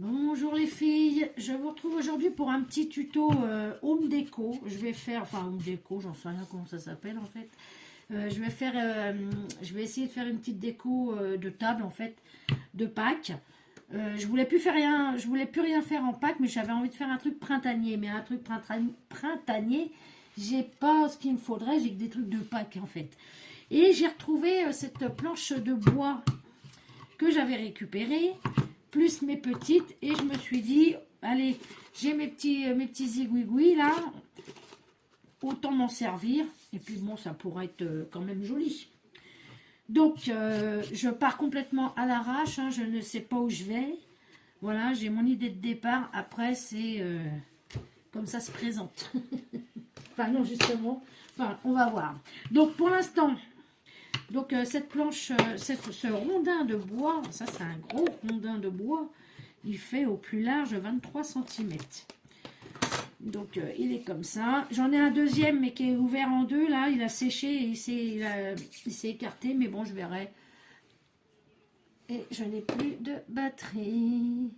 Bonjour les filles, je vous retrouve aujourd'hui pour un petit tuto home déco. Je vais faire, enfin home déco, j'en sais rien comment ça s'appelle en fait. Je vais essayer de faire une petite déco de table en fait, de Pâques. Je voulais plus rien faire en Pâques, mais j'avais envie de faire un truc printanier. Mais un truc printanier, j'ai pas ce qu'il me faudrait, j'ai que des trucs de Pâques en fait. Et j'ai retrouvé cette planche de bois que j'avais récupérée, plus mes petites, et je me suis dit, allez, j'ai mes petits zigouigouis là, autant m'en servir, et puis bon, ça pourrait être quand même joli. Donc, je pars complètement à l'arrache, hein, je ne sais pas où je vais. Voilà, j'ai mon idée de départ. Après, c'est comme ça se présente. Enfin, non, justement. Enfin, on va voir. Donc, pour l'instant, cette planche, ce rondin de bois, ça c'est un gros rondin de bois. Il fait au plus large 23 cm. Donc, il est comme ça. J'en ai un deuxième, mais qui est ouvert en deux. Là, il a séché et il s'est écarté. Mais bon, je verrai. Et je n'ai plus de batterie.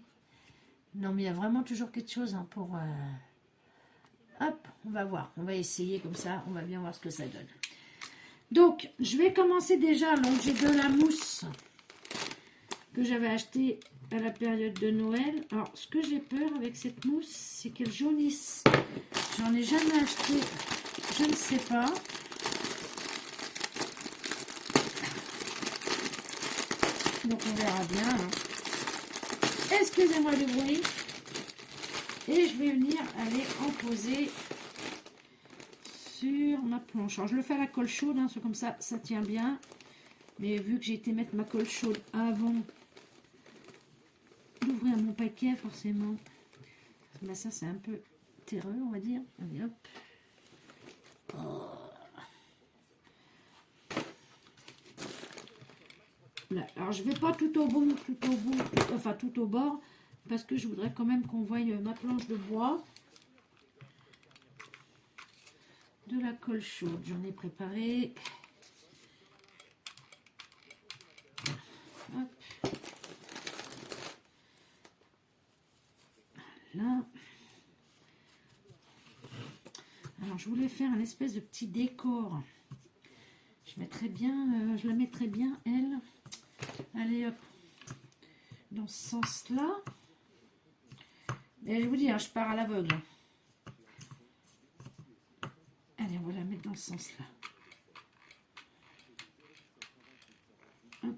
Non, mais il y a vraiment toujours quelque chose hein, pour... Hop, on va voir. On va essayer comme ça. On va bien voir ce que ça donne. Donc, je vais commencer déjà. Donc, j'ai de la mousse que j'avais achetée à la période de Noël. Alors, ce que j'ai peur avec cette mousse, c'est qu'elle jaunisse. J'en ai jamais acheté. Je ne sais pas. Donc, on verra bien. Hein. Excusez-moi le bruit. Et je vais venir aller en poser sur ma planche. Alors, je le fais à la colle chaude, hein, c'est comme ça, ça tient bien. Mais vu que j'ai été mettre ma colle chaude avant d'ouvrir mon paquet, forcément, ben ça c'est un peu terreux, on va dire. Allez, hop. Oh. Là. Alors, je vais pas tout au bout, enfin tout au bord, parce que je voudrais quand même qu'on voie ma planche de bois. De la colle chaude, j'en ai préparé. Hop. Là. Alors, je voulais faire un espèce de petit décor. Je mettrais bien, je la mettrais bien, elle. Allez, hop. Dans ce sens-là. Mais je vous dis, hein, je pars à l'aveugle. Allez, on va la mettre dans ce sens-là. Hop.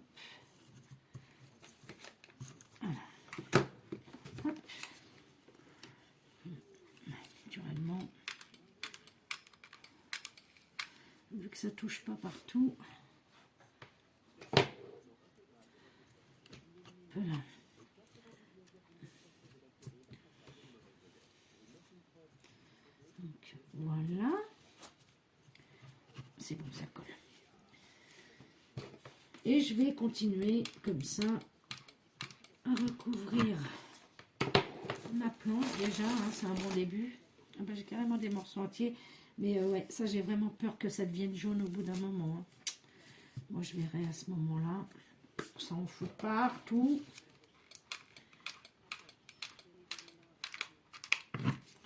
Voilà. Hop. Naturellement. Vu que ça touche pas partout. Voilà. Donc, voilà. C'est bon, ça colle. Et je vais continuer comme ça à recouvrir ma planche déjà. Hein, c'est un bon début. Ah ben, j'ai carrément des morceaux entiers. Mais ouais, ça j'ai vraiment peur que ça devienne jaune au bout d'un moment. Hein. Moi je verrai à ce moment-là. Ça en fout partout.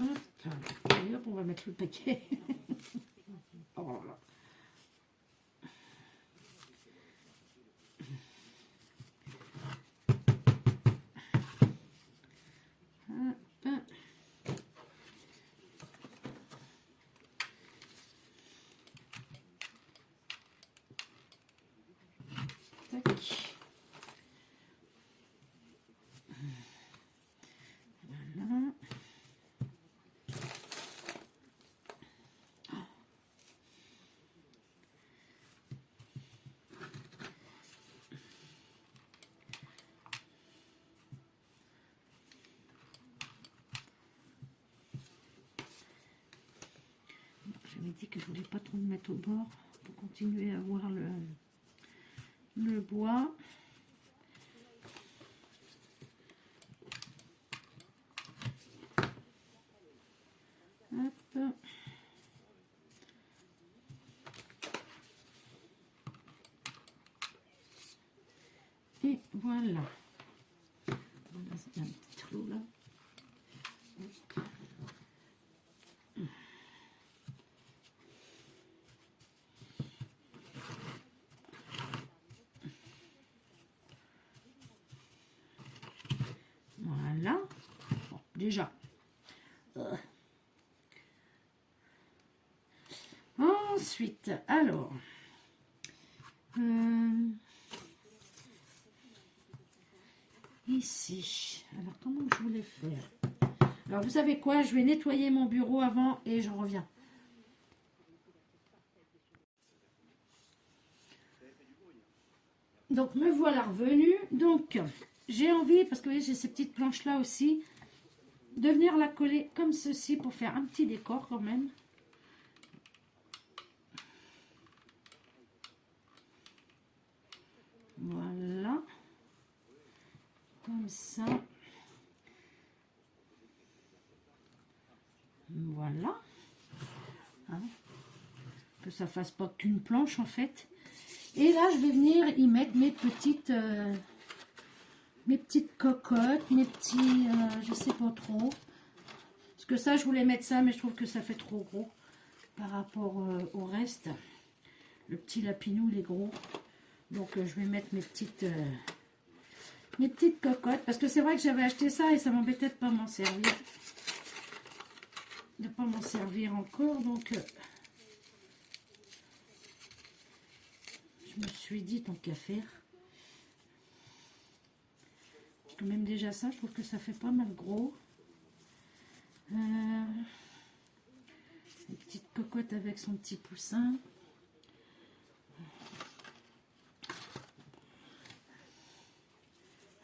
Hop. Et hop, on va mettre le paquet. Oh là. Voilà. J'avais dit que je voulais pas trop me mettre au bord pour continuer à voir le bois. Hop. Et voilà. Il y a un petit trou là. Voilà. Bon, déjà. Ensuite, alors. Ici. Alors, comment je voulais faire? Alors, vous savez quoi? Je vais nettoyer mon bureau avant et je reviens. Donc, me voilà revenue. Donc, j'ai envie, parce que vous voyez, j'ai ces petites planches-là aussi, de venir la coller comme ceci pour faire un petit décor quand même. Voilà. Comme ça. Voilà. Hein, que ça fasse pas qu'une planche en fait. Et là, je vais venir y mettre mes petites cocottes, mes petits, je sais pas trop. Parce que ça, je voulais mettre ça, mais je trouve que ça fait trop gros par rapport au reste. Le petit lapinou, il est gros. Donc, je vais mettre mes petites cocottes. Parce que c'est vrai que j'avais acheté ça et ça m'embêtait de pas m'en servir. De pas m'en servir encore. Donc, je me suis dit, tant qu'à faire. Parce que même déjà ça, je trouve que ça fait pas mal gros. Une petite cocotte avec son petit poussin.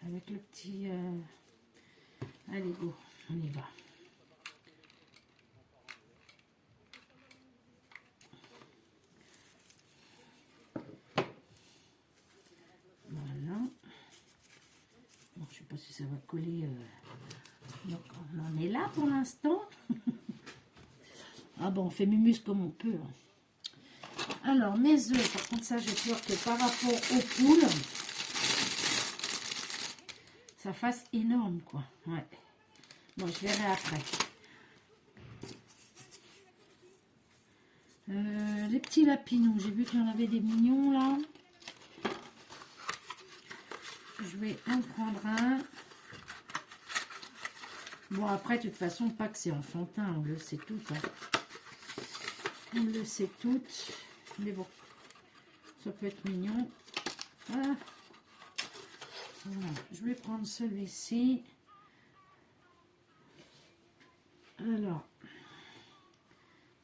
Avec le petit... Allez, go, on y va. Voilà. Bon, je sais pas si ça va coller. Donc, on en est là pour l'instant. Ah bon, on fait mumus comme on peut. Alors, mes œufs, par contre, ça, j'ai peur que par rapport aux poules, ça fasse énorme, quoi. Ouais. Bon, je verrai après. Les petits lapinous, j'ai vu qu'il y en avait des mignons, là. Je vais en prendre un. Bon, après, de toute façon, pas que c'est enfantin, on le sait tout. Hein. On le sait toutes. Mais bon, ça peut être mignon. Ah. Voilà. Je vais prendre celui-ci. Alors,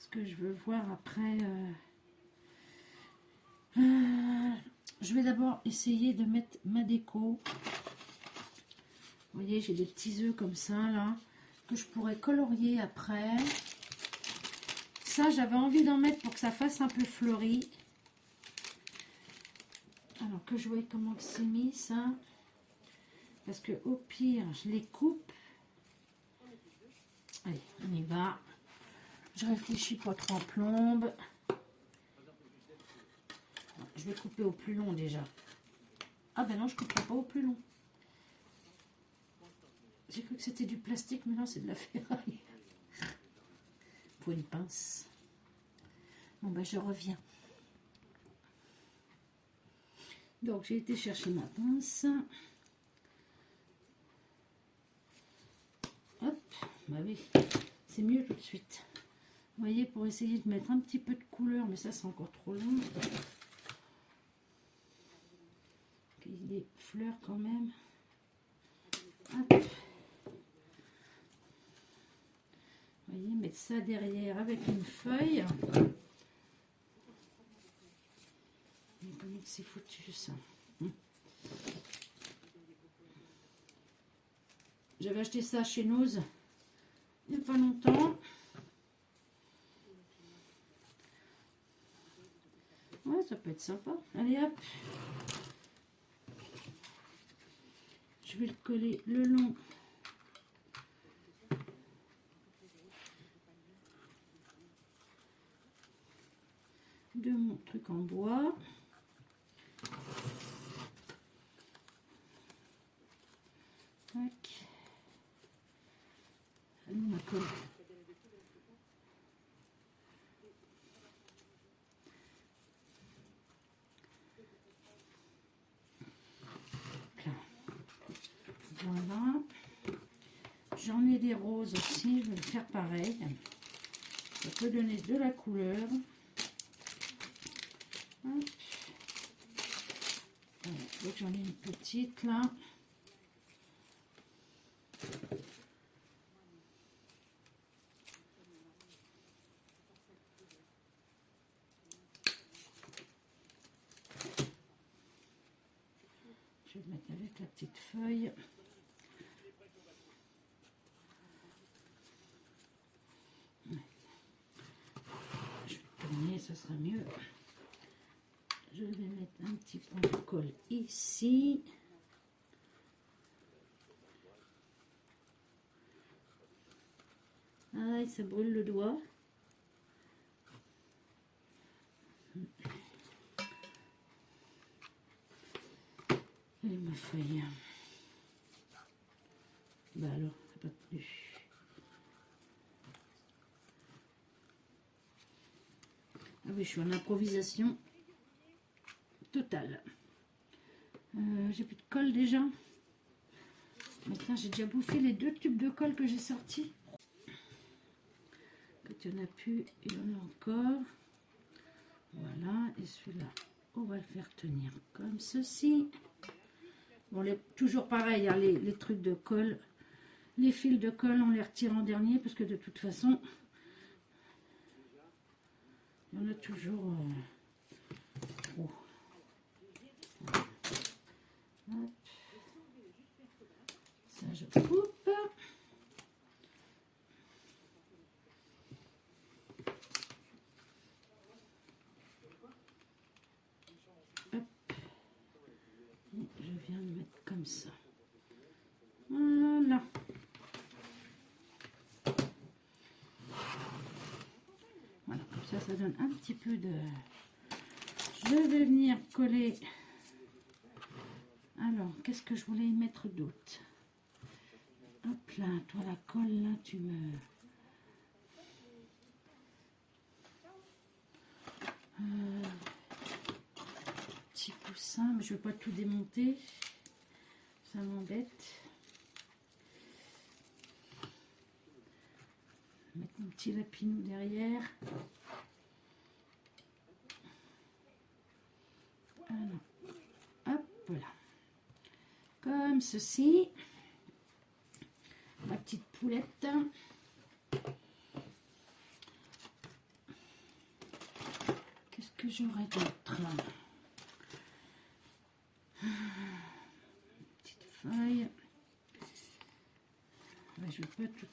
ce que je veux voir après... je vais d'abord essayer de mettre ma déco. Vous voyez, j'ai des petits œufs comme ça, là, que je pourrais colorier après. Ça, j'avais envie d'en mettre pour que ça fasse un peu fleuri. Alors, que je vois comment c'est mis, ça. Parce que au pire, je les coupe. Allez, on y va. Je réfléchis pas trop en plombe. Je vais couper au plus long déjà. Ah ben non, je ne couperai pas au plus long. J'ai cru que c'était du plastique, mais non, c'est de la ferraille. Faut une pince. Bon ben, je reviens. Donc, j'ai été chercher ma pince. Hop, bah oui, c'est mieux tout de suite. Vous voyez, pour essayer de mettre un petit peu de couleur, mais ça, c'est encore trop long. Il y a des fleurs quand même. Hop. Vous voyez, mettre ça derrière avec une feuille. Mais comment c'est foutu ça. J'avais acheté ça chez Nose il n'y a pas longtemps. Ouais, ça peut être sympa. Allez hop. Je vais le coller le long de mon truc en bois. Tac. Voilà. J'en ai des roses aussi, je vais faire pareil. Ça peut donner de la couleur. Hop. Voilà, donc j'en ai une petite là. Je vais le mettre avec la petite feuille. Je vais tourner, ça sera mieux. Je vais mettre un petit point de colle ici. Ah, ça brûle le doigt. Et ma feuille. Bah alors, ça n'a pas tenu. Ah oui, je suis en improvisation totale. J'ai plus de colle déjà. Maintenant, j'ai déjà bouffé les 2 tubes de colle que j'ai sortis. Quand il n'y en a plus, il y en a encore. Voilà, et celui-là, on va le faire tenir comme ceci. Bon, toujours pareil, hein, les trucs de colle, les fils de colle, on les retire en dernier parce que de toute façon, il y en a toujours trop. Hop. Ça, je coupe. Hop. Et je viens de mettre comme ça. Voilà. Voilà, comme ça donne un petit peu de... Je vais venir coller. Alors, qu'est-ce que je voulais y mettre d'autre? Hop là, toi la colle, là, tu me... Petit coussin, mais je ne veux pas tout démonter. Ça m'embête. Mettre mon petit lapinou derrière. Alors, hop, voilà. Comme ceci. Ma petite poulette. Qu'est-ce que j'aurais d'autre? Petite feuille. Ouais, je veux pas tout.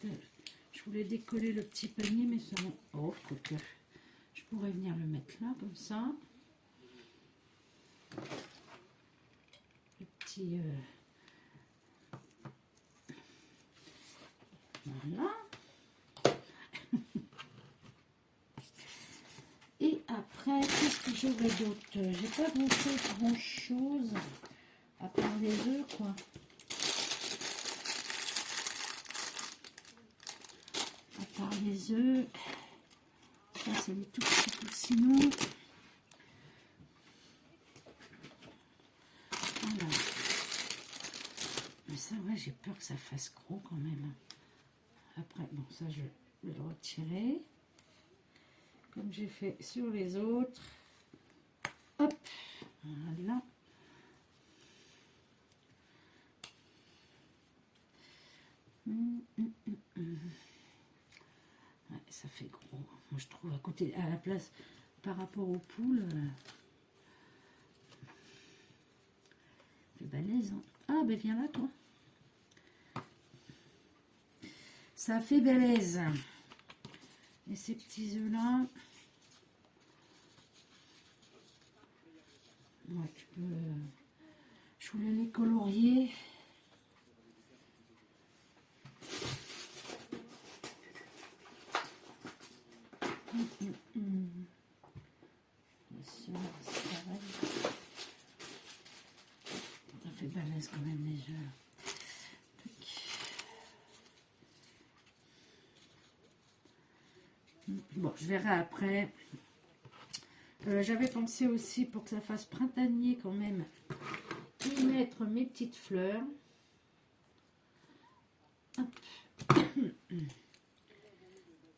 Je voulais décoller le petit panier, mais ça. Oh, quoique. Je pourrais venir le mettre là, comme ça. Le petit. Voilà. Et après, qu'est-ce que j'aurais d'autre? J'ai pas grand chose à part les œufs, quoi. À part les œufs. Ça, c'est les tout petits coussins. Voilà. Mais ça, ouais, j'ai peur que ça fasse gros quand même. Après, bon, ça, je vais le retirer. Comme j'ai fait sur les autres. Hop, voilà. Ouais, ça fait gros. Moi, je trouve à côté, à la place, par rapport aux poules, c'est balèze. Hein. Ah, ben viens là, toi. Ça fait balèze. Et ces petits œufs-là, ouais, tu peux... Je voulais les colorier. Ça fait balèze quand même les œufs. Bon, je verrai après. J'avais pensé aussi pour que ça fasse printanier quand même y mettre mes petites fleurs. Hop.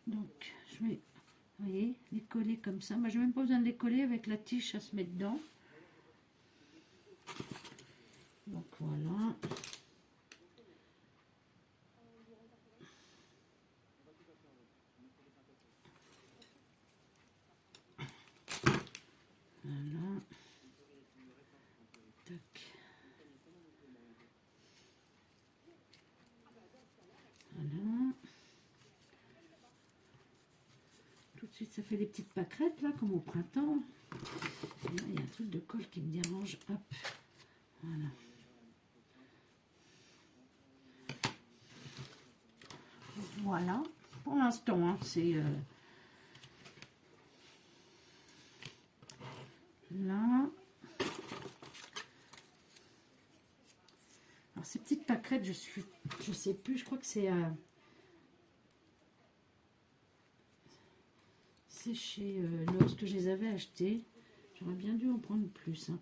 Donc, je vais, vous voyez, les coller comme ça. Moi, j'ai même pas besoin de les coller avec la tige, ça se met dedans. Donc, voilà. Voilà. Tac. Voilà. Tout de suite, ça fait des petites pâquerettes, là, comme au printemps. Et là, il y a un truc de colle qui me dérange. Hop. Voilà. Voilà. Pour l'instant, hein, c'est... là. Alors, ces petites pâquerettes, je sais plus, je crois que c'est chez lorsque je les avais achetées. J'aurais bien dû en prendre plus. Hein.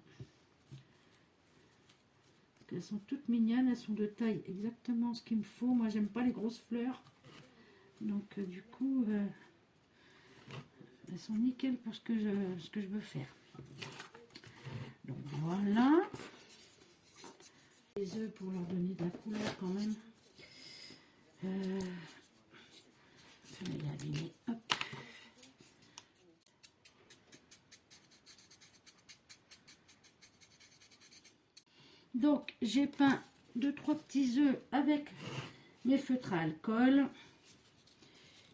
Parce qu'elles sont toutes mignonnes, elles sont de taille exactement ce qu'il me faut. Moi, j'aime pas les grosses fleurs. Donc, du coup, elles sont nickel pour ce que je veux faire. Donc, voilà. Les œufs pour leur donner de la couleur quand même. Je vais les abîmer. Hop. Donc, j'ai peint 2-3 petits œufs avec mes feutres à alcool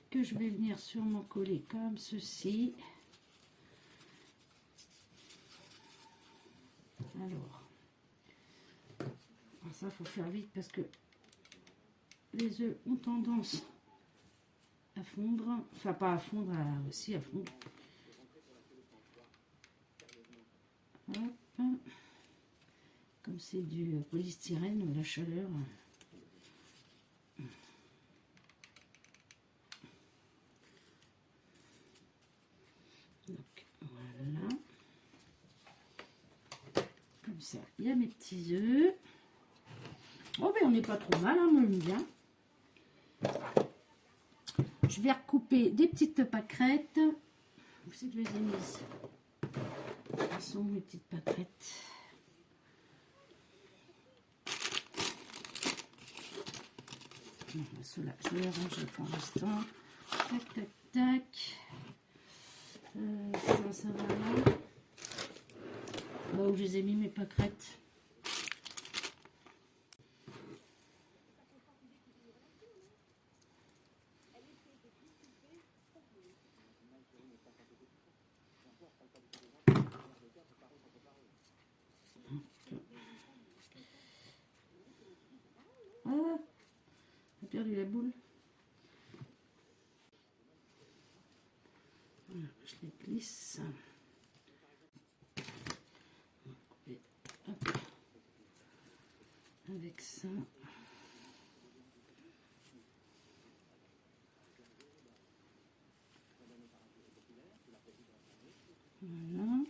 que je vais venir sûrement coller comme ceci. Alors ça, il faut faire vite parce que les œufs ont tendance à fondre. Enfin, pas à fondre, aussi à fondre. Hop. Comme c'est du polystyrène, la chaleur. Donc, voilà. Comme ça, il y a mes petits œufs. Oh, ben on n'est pas trop mal, hein, moi j'aime bien. Je vais recouper des petites pâquerettes. Où c'est que je les ai mises? Elles sont mes petites pâquerettes. Ceux-là, je vais les ranger pour l'instant. Tac, tac, tac. Ça va là. Là où je les ai mis mes pâquerettes. Ah, j'ai perdu la boule. Voilà, je les glisse. Hop. Avec ça. Voilà.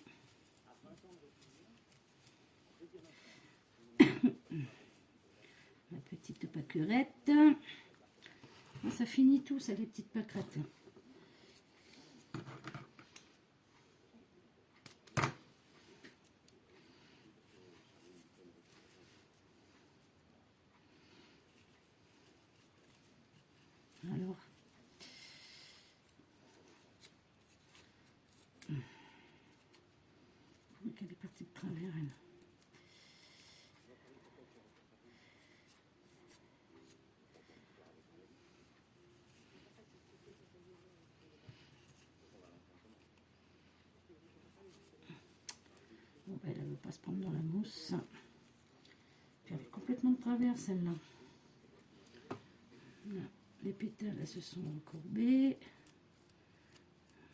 La petite pâquerette. Ça finit tout, ça, les petites pâquerettes. Alors, qu'elle est partie de travers, elle. Bon, ben, elle ne veut pas se prendre dans la mousse. Puis elle est complètement de travers, celle-là. Les pétales, elles se sont courbées.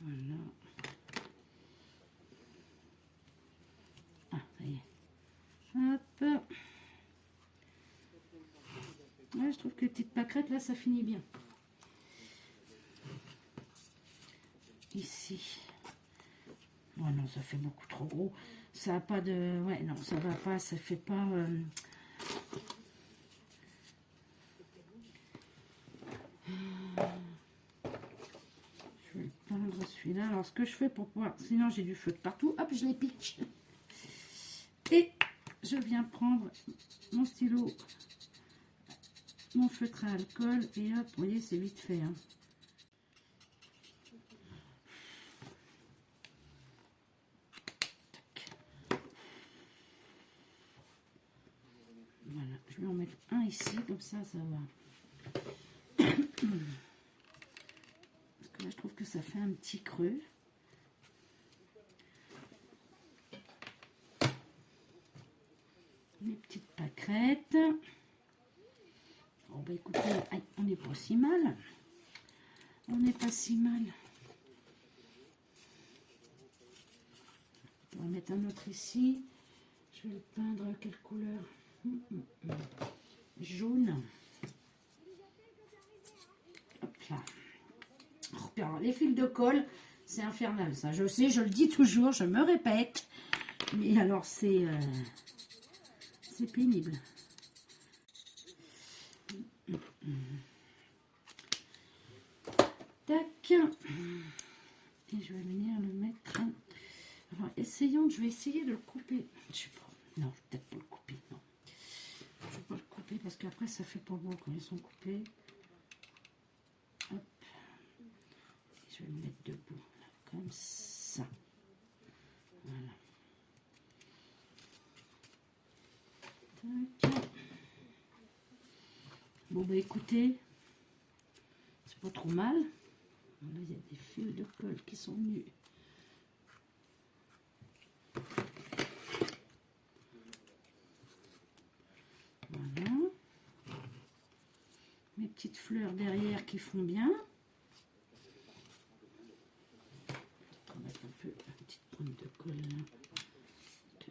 Voilà. Ah, ça y est. Hop. Ouais, je trouve que les petites pâquerettes, là, ça finit bien. Ici. Oh non, ça fait beaucoup trop gros. Ça n'a pas de... Ouais, non, ça va pas, ça fait pas... Je vais le peindre celui-là. Alors, ce que je fais pour pouvoir... Sinon, j'ai du feu de partout. Hop, je les pique. Et je viens prendre mon stylo, mon feutre à alcool. Et hop, vous voyez, c'est vite fait. Hein. Voilà, je vais en mettre un ici. Comme ça, ça va. Parce que là, je trouve que ça fait un petit creux. Les petites pâquerettes. Bon, bah écoutez, on n'est pas si mal. On n'est pas si mal. On va mettre un autre ici. Je vais le peindre quelle couleur? Jaune. Hop là. Oh, alors, les fils de colle, c'est infernal ça. Je sais, je le dis toujours, je me répète. Mais alors c'est pénible. Tac. Et je vais venir le mettre. Alors essayons, je vais essayer de le couper. Je sais pas. Non, je vais peut-être pas le couper. Non. Je vais pas le couper parce qu'après ça fait pas beau quand ils sont coupés. Hop. Et je vais le mettre debout. Là, comme ça. Voilà. Tac. Bon bah écoutez, c'est pas trop mal. Là, il y a des fils de colle qui sont venus. Voilà. Mes petites fleurs derrière qui font bien. On va mettre un peu la petite pointe de colle là.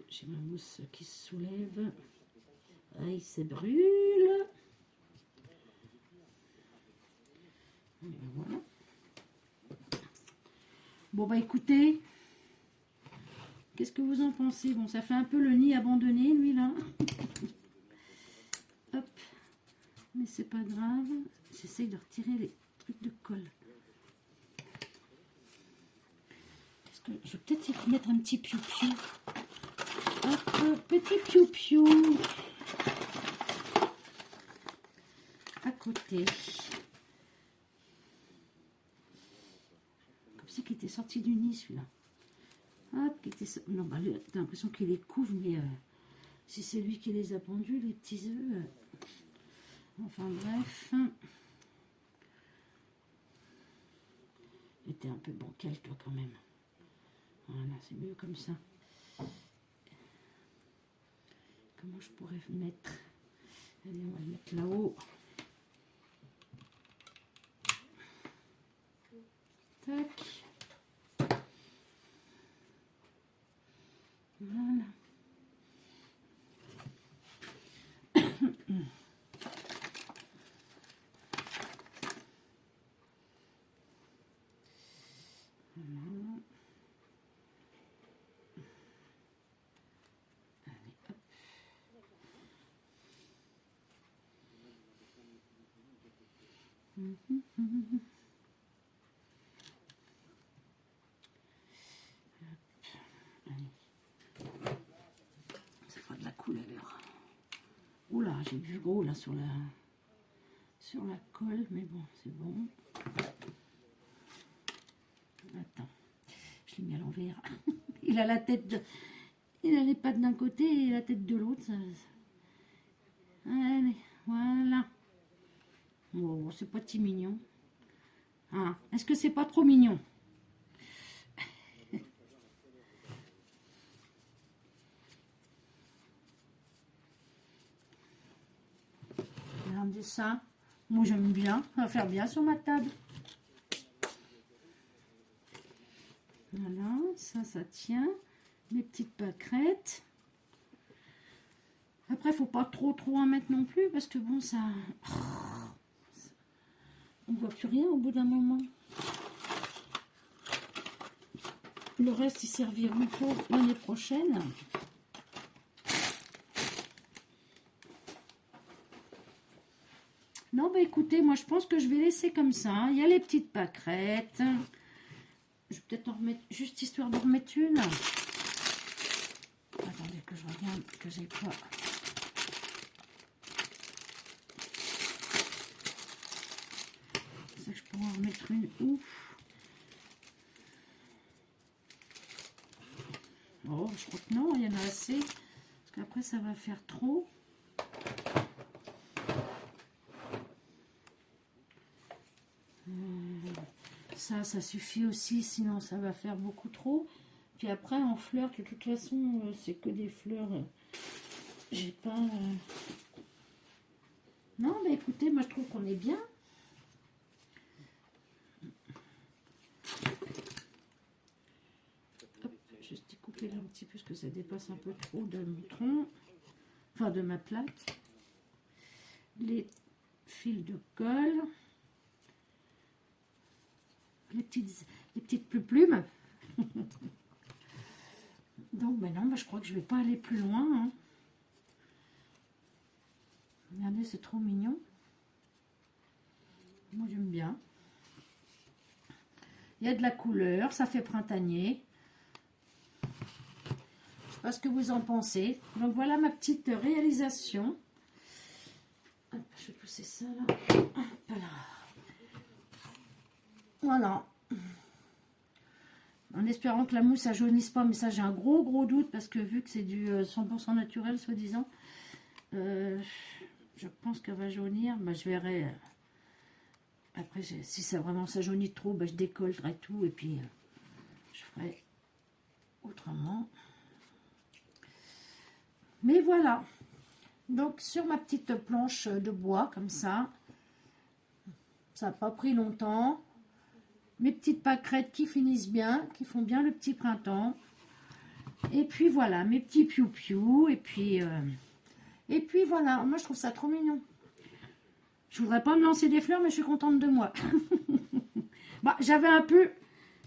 J'ai ma mousse qui se soulève. Aïe, ça brûle. Et ben voilà. Bon bah écoutez, qu'est-ce que vous en pensez? Bon, ça fait un peu le nid abandonné, lui là. Hop. Mais c'est pas grave. J'essaye de retirer les trucs de colle. Je vais peut-être y mettre un petit piou-piou. Hop, petit piou-piou. À côté. Comme si qu'il était sorti du nid, celui-là. Hop, qui était... Non, bah, t'as l'impression qu'il les couvre, mais si c'est lui qui les a pondus, les petits œufs. Enfin, bref. Était un peu bancal, toi, quand même. Voilà, c'est mieux comme ça. Comment je pourrais mettre? Allez, on va le mettre là-haut. Tac. Voilà. Ça fera de la couleur. Oula, j'ai vu gros là sur la colle, mais bon, c'est bon. Attends, je l'ai mis à l'envers. Il a la tête de... Il a les pattes d'un côté et la tête de l'autre. Allez, voilà. Oh, c'est pas si mignon. Ah, est-ce que c'est pas trop mignon? Regardez ça. Moi, j'aime bien. Ça va faire bien sur ma table. Voilà, ça tient. Mes petites pâquerettes. Après, faut pas trop en mettre non plus parce que bon, ça... On voit plus rien au bout d'un moment. Le reste, ils serviront pour l'année prochaine. Non, bah écoutez, moi je pense que je vais laisser comme ça, hein. Il y a les petites pâquerettes. Je vais peut-être en remettre, juste histoire de remettre une. Attendez que je regarde, que j'ai pas... Ça, je pourrais en remettre une. Ouf. Oh, je crois que non, il y en a assez. Parce qu'après, ça va faire trop. Ça suffit aussi, sinon ça va faire beaucoup trop. Puis après, en fleurs, de toute façon, c'est que des fleurs. J'ai pas... Non, mais écoutez, moi je trouve qu'on est bien. Hop, juste découper là un petit peu parce que ça dépasse un peu trop de mon tronc. Enfin, de ma plaque. Les fils de colle. Les petites plumes. Donc, ben non, ben je crois que je vais pas aller plus loin. Hein. Regardez, c'est trop mignon. Moi, j'aime bien. Il y a de la couleur, ça fait printanier. Je sais pas ce que vous en pensez. Donc, voilà ma petite réalisation. Hop, je vais pousser ça là. Hop là. Voilà. En espérant que la mousse ne jaunisse pas, mais ça j'ai un gros doute parce que vu que c'est du 100% naturel soi-disant, je pense qu'elle va jaunir. Bah, je verrai. Après, si ça vraiment ça jaunit trop, bah, je décollerai tout et puis je ferai autrement. Mais voilà. Donc sur ma petite planche de bois comme ça n'a pas pris longtemps. Mes petites pâquerettes qui finissent bien, qui font bien le petit printemps. Et puis voilà, mes petits piou-piou. Et puis voilà, moi je trouve ça trop mignon. Je voudrais pas me lancer des fleurs, mais je suis contente de moi. Bah, j'avais un peu,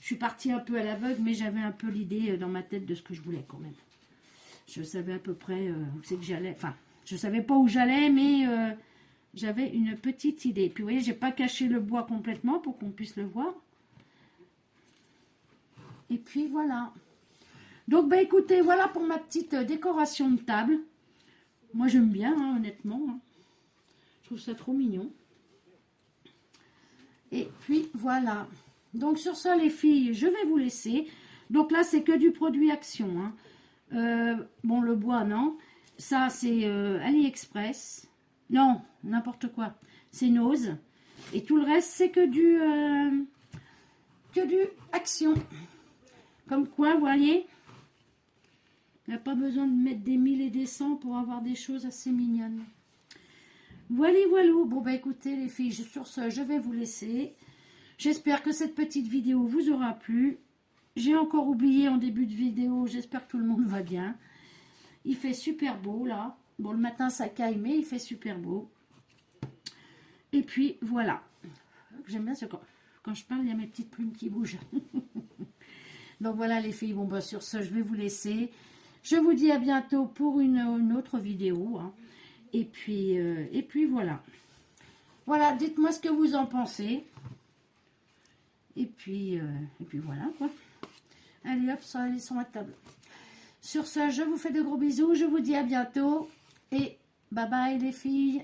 je suis partie un peu à l'aveugle, mais j'avais un peu l'idée dans ma tête de ce que je voulais quand même. Je savais à peu près où c'est que j'allais. Enfin, je savais pas où j'allais, mais j'avais une petite idée. Puis vous voyez, j'ai pas caché le bois complètement pour qu'on puisse le voir. Et puis voilà. Donc, bah écoutez, voilà pour ma petite décoration de table. Moi, j'aime bien, hein, honnêtement. Hein. Je trouve ça trop mignon. Et puis, voilà. Donc, sur ça, les filles, je vais vous laisser. Donc là, c'est que du produit Action. Hein. Bon, le bois, non. Ça, c'est AliExpress. Non, n'importe quoi. C'est Nose. Et tout le reste, c'est que du Action. Comme quoi, vous voyez, il n'y a pas besoin de mettre des 1000 et des 100 pour avoir des choses assez mignonnes. Voilà. Bon, bah écoutez, les filles, sur ce, je vais vous laisser. J'espère que cette petite vidéo vous aura plu. J'ai encore oublié en début de vidéo, j'espère que tout le monde va bien. Il fait super beau, là. Bon, le matin, ça caille, mais il fait super beau. Et puis, voilà. J'aime bien ce quand je parle, il y a mes petites plumes qui bougent. Donc voilà les filles, bon bah sur ce je vais vous laisser. Je vous dis à bientôt pour une autre vidéo. Hein. Et puis voilà. Voilà, dites-moi ce que vous en pensez. Et puis voilà quoi. Allez hop, ça allez sur ma table. Sur ce, je vous fais de gros bisous, je vous dis à bientôt. Et bye bye les filles.